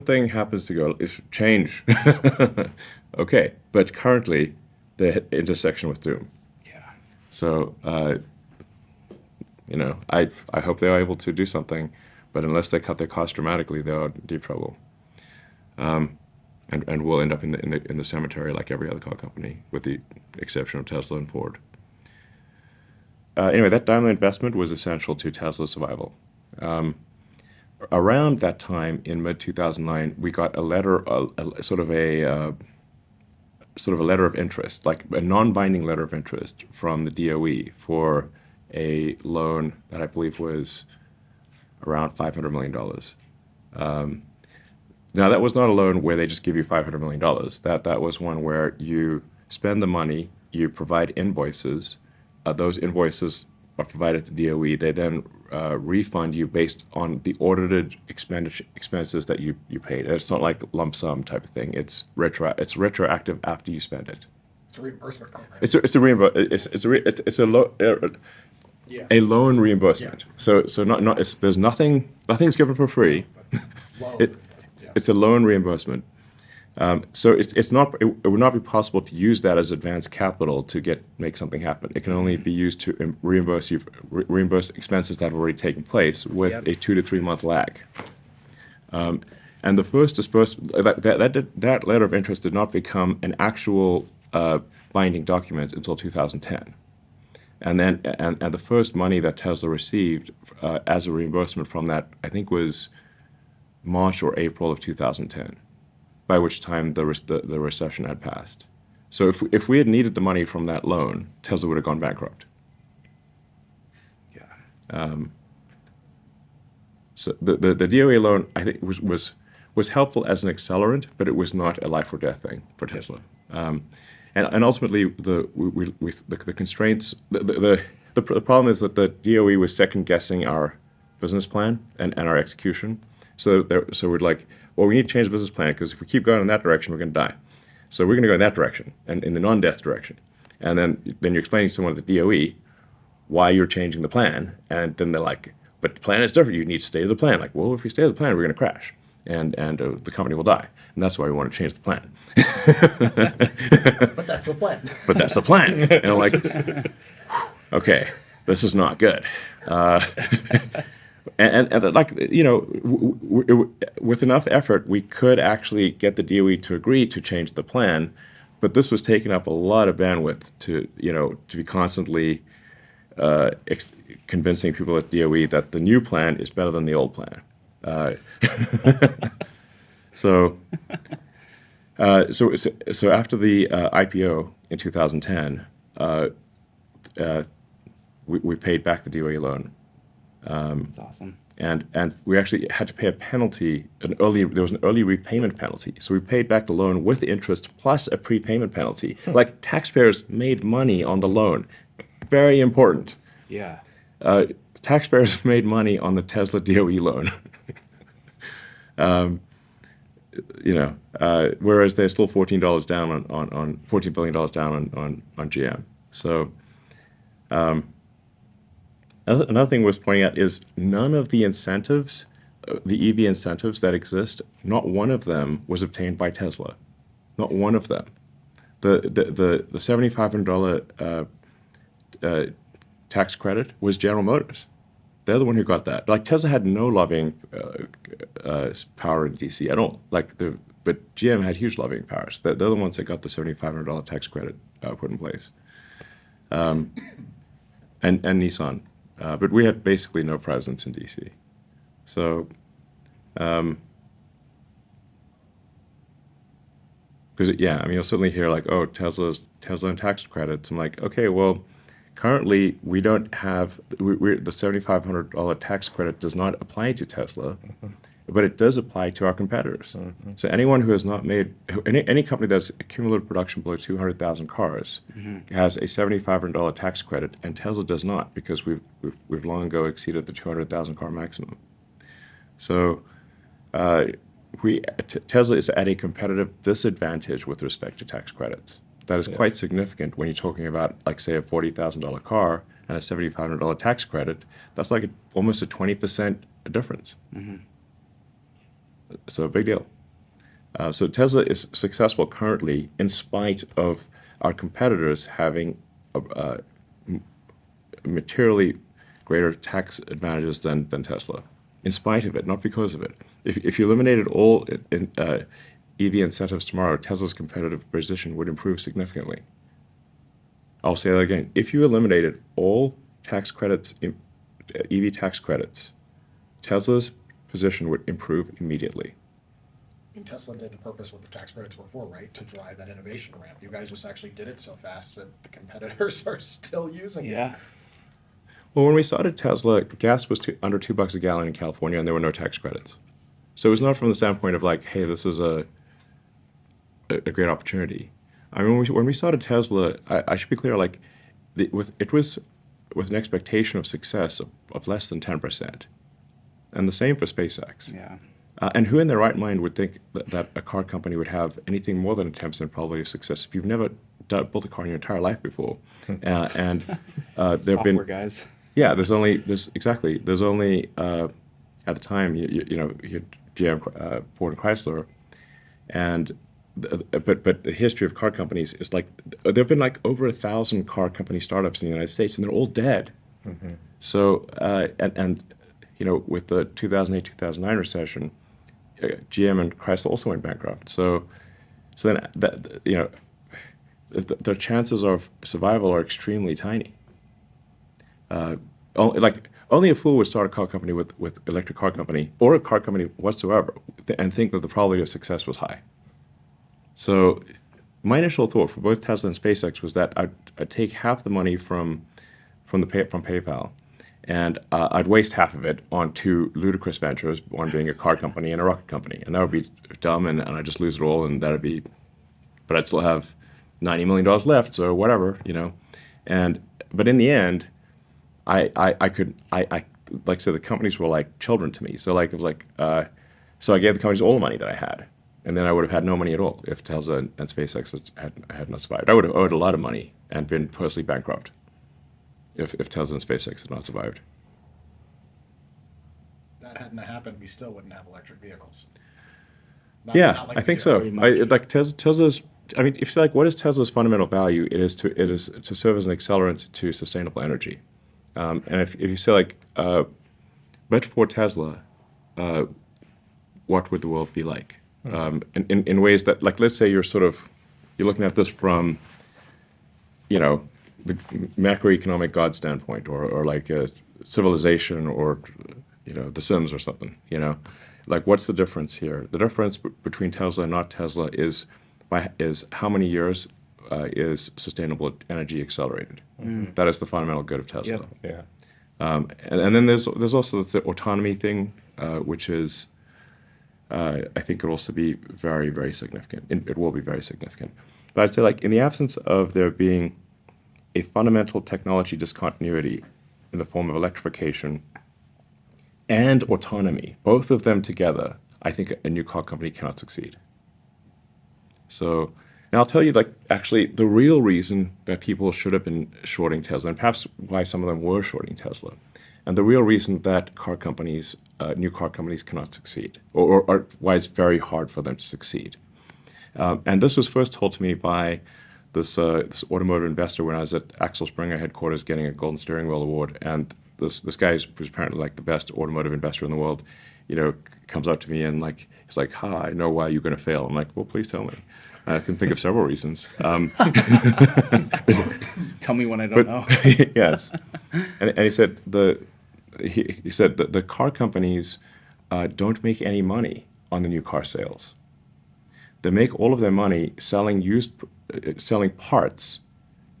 thing happens to go is change. Okay, but currently the intersection with doom. Yeah. So I hope they are able to do something, but unless they cut their costs dramatically, they are in deep trouble. And we'll end up in the cemetery like every other car company, with the exception of Tesla and Ford. Anyway, that Daimler investment was essential to Tesla's survival. Around that time, in mid 2009, we got a letter, sort of a letter of interest, like a non-binding letter of interest from the DOE for a loan that I believe was around $500 million. Now, that was not a loan where they just give you $500 million. That was one where you spend the money, you provide invoices. Those invoices are provided to DOE. They then refund you based on the audited expenses that you paid. It's not like lump sum type of thing. It's retroactive after you spend it. It's a reimbursement program. It's a loan reimbursement. Yeah. So there's nothing's given for free. It, it's a loan reimbursement. So it would not be possible to use that as advanced capital to make something happen. It can only be used to reimburse expenses that have already taken place with a 2 to 3 month lag. And the first disbursement, that letter of interest did not become an actual binding document until 2010. And the first money that Tesla received as a reimbursement from that, I think, was March or April of 2010, by which time the recession had passed. So if we had needed the money from that loan, Tesla would have gone bankrupt. Yeah. So the DOE loan, I think, was helpful as an accelerant, but it was not a life or death thing for Tesla. And ultimately, the constraints, the problem is that the DOE was second guessing our business plan and our execution. So we're like, well, we need to change the business plan, because if we keep going in that direction, we're going to die. So we're going to go in that direction, and in the non-death direction. And then you're explaining to someone at the DOE why you're changing the plan, and then they're like, but the plan is different. You need to stay to the plan. Like, well, if we stay to the plan, we're going to crash, and the company will die. And that's why we want to change the plan. But that's the plan. But that's the plan. And I'm like, okay, this is not good. And like, with enough effort, we could actually get the DOE to agree to change the plan, but this was taking up a lot of bandwidth to be constantly convincing people at DOE that the new plan is better than the old plan. So after the IPO in 2010, we paid back the DOE loan. That's awesome. And we actually had to pay a penalty. There was an early repayment penalty. So we paid back the loan with interest plus a prepayment penalty. Like, taxpayers made money on the loan. Very important. Yeah. Taxpayers made money on the Tesla DOE loan. Whereas they're still $14 down on $14 billion down on GM. So. Another thing worth pointing out is none of the incentives, the EV incentives that exist, not one of them was obtained by Tesla. Not one of them. The $7,500 tax credit was General Motors. They're the one who got that. Like, Tesla had no lobbying power in DC at all. But GM had huge lobbying powers. They're the ones that got the $7,500 tax credit put in place. And Nissan. But we had basically no presence in DC. So, because you'll certainly hear like, oh, Tesla and tax credits. I'm like, okay, well, currently we don't have the $7,500 tax credit does not apply to Tesla, but it does apply to our competitors. So anyone who has not made any company that's accumulated production below 200,000 cars has a $7,500 tax credit, and Tesla does not, because we've long ago exceeded the 200,000 car maximum. So Tesla is at a competitive disadvantage with respect to tax credits. That is quite significant when you're talking about, like, say, a $40,000 car and a $7,500 tax credit. That's like almost a 20% difference. So big deal. So Tesla is successful currently in spite of our competitors having materially greater tax advantages than Tesla, in spite of it, not because of it. If you eliminated all EV incentives tomorrow, Tesla's competitive position would improve significantly. I'll say that again. If you eliminated all tax credits, EV tax credits, Tesla's position would improve immediately. And Tesla did the purpose what the tax credits were for, right? To drive that innovation ramp. You guys just actually did it so fast that the competitors are still using it. Yeah. Well, when we started Tesla, gas was under $2 a gallon in California, and there were no tax credits. So it was not from the standpoint of like, hey, this is a great opportunity. I mean, when we started Tesla, I should be clear, like, it was with an expectation of success of less than 10%. And the same for SpaceX. Yeah. And who in their right mind would think that a car company would have anything more than a 10% probability of success if you've never built a car in your entire life before? And there have been guys. Yeah, there's only at the time you know you had GM, Ford, and Chrysler, and but the history of car companies is like there've been like over 1,000 car company startups in the United States, and they're all dead. Mm-hmm. So and you know, with the 2008-2009 recession, GM and Chrysler also went bankrupt. So then that, you know, the chances of survival are extremely tiny. Only a fool would start a car company with electric car company or a car company whatsoever and think that the probability of success was high. So my initial thought for both Tesla and SpaceX was that I'd take half the money from PayPal, and I'd waste half of it on two ludicrous ventures, one being a car company and a rocket company, and that would be dumb, and I'd just lose it all, and that'd be, but I'd still have $90 million left, so whatever, you know, but in the end, I like I said, the companies were like children to me. So like it was like, so I gave the companies all the money that I had, and then I would have had no money at all if Tesla and SpaceX had not survived. I would have owed a lot of money and been personally bankrupt if Tesla and SpaceX had not survived. That hadn't happened, we still wouldn't have electric vehicles. Yeah, not like I we think do. so. Pretty much. Like Tesla's. I mean, if you like, what is Tesla's fundamental value? It is to serve as an accelerant to sustainable energy. And if you say like, but for Tesla, what would the world be like? In ways that, like, let's say you're looking at this from, you know, the macroeconomic God standpoint, or like a civilization, or, you know, The Sims or something, you know, like what's the difference here? The difference between Tesla and not Tesla is how many years is sustainable energy accelerated. Mm. That is the fundamental good of Tesla. Yeah. And then there's also the autonomy thing, which is, I think could also be very, very significant. It will be very significant. But I'd say, like, in the absence of there being a fundamental technology discontinuity in the form of electrification and autonomy, both of them together, I think a new car company cannot succeed. So, and I'll tell you, like, actually, the real reason that people should have been shorting Tesla, and perhaps why some of them were shorting Tesla, and the real reason that car companies, new car companies, cannot succeed, or why it's very hard for them to succeed. And this was first told to me by this automotive investor when I was at Axel Springer headquarters getting a Golden Steering Wheel award, and this guy who's apparently like the best automotive investor in the world, you know, comes up to me and like he's like, "Ha, I know why you're going to fail." I'm like, "Well, please tell me." I can think of several reasons. Tell me when I don't know. Yes, and he said he said that the car companies don't make any money on the new car sales. They make all of their money selling parts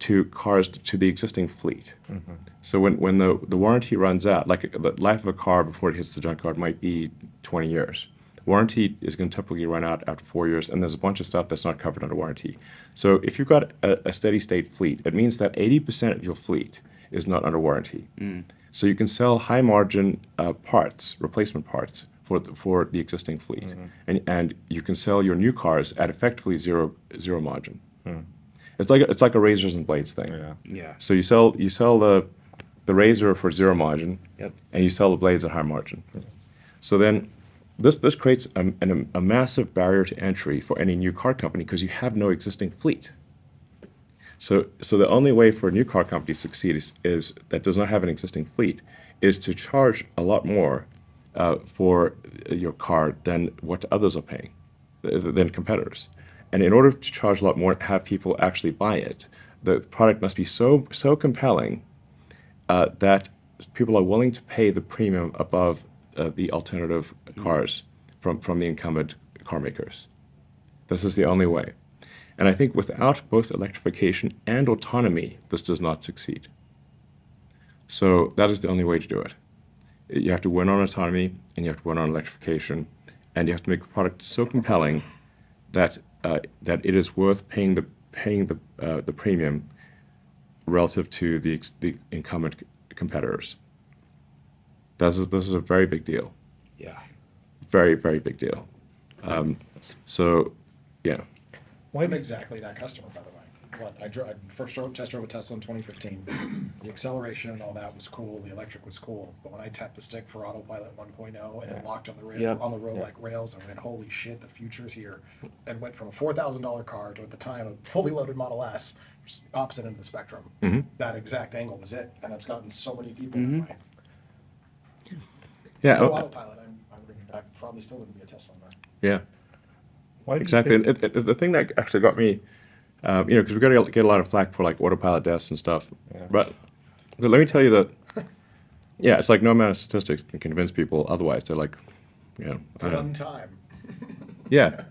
to cars to the existing fleet. Mm-hmm. So when the warranty runs out, like the life of a car before it hits the junkyard might be 20 years. Warranty is going to typically run out after 4 years, and there's a bunch of stuff that's not covered under warranty. So if you've got a steady state fleet, it means that 80% of your fleet is not under warranty. Mm. So you can sell high margin parts, replacement parts for the existing fleet, Mm-hmm. and you can sell your new cars at effectively zero margin. Mm. It's like a razors and blades thing. Yeah. Yeah. So you sell the razor for zero margin, Yep. and you sell the blades at high margin. So then this creates a massive barrier to entry for any new car company because you have no existing fleet. So the only way for a new car company to succeed is that does not have an existing fleet is to charge a lot more for your car than what others are paying, than competitors. And in order to charge a lot more, have people actually buy it, the product must be so compelling that people are willing to pay the premium above the alternative cars from the incumbent car makers. This is the only way. And I think without both electrification and autonomy, this does not succeed. So that is the only way to do it. You have to win on autonomy, and you have to win on electrification, and you have to make the product so compelling that that it is worth paying the premium relative to the incumbent competitors. This is a very big deal. Yeah. Very, very big deal. So, yeah. I'm exactly that customer, by the way. I first test drove a Tesla in 2015. The acceleration and all that was cool. The electric was cool. But when I tapped the stick for Autopilot 1.0 and it locked on the on the road like rails, I went, holy shit, the future's here. And went from a $4,000 car to, at the time, a fully loaded Model S, opposite end of the spectrum. Mm-hmm. That exact angle was it. And that's gotten so many people that way. Yeah. No Autopilot, I probably still wouldn't be a Tesla owner. Yeah. Why do you Exactly. think- And the thing that actually got me, because we're going to get a lot of flack for like autopilot deaths and stuff. Yeah. But let me tell you that, yeah, it's like no amount of statistics can convince people otherwise. They're like, One time. yeah.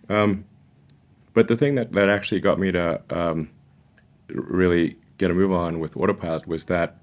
But the thing that actually got me to really get a move on with autopilot was that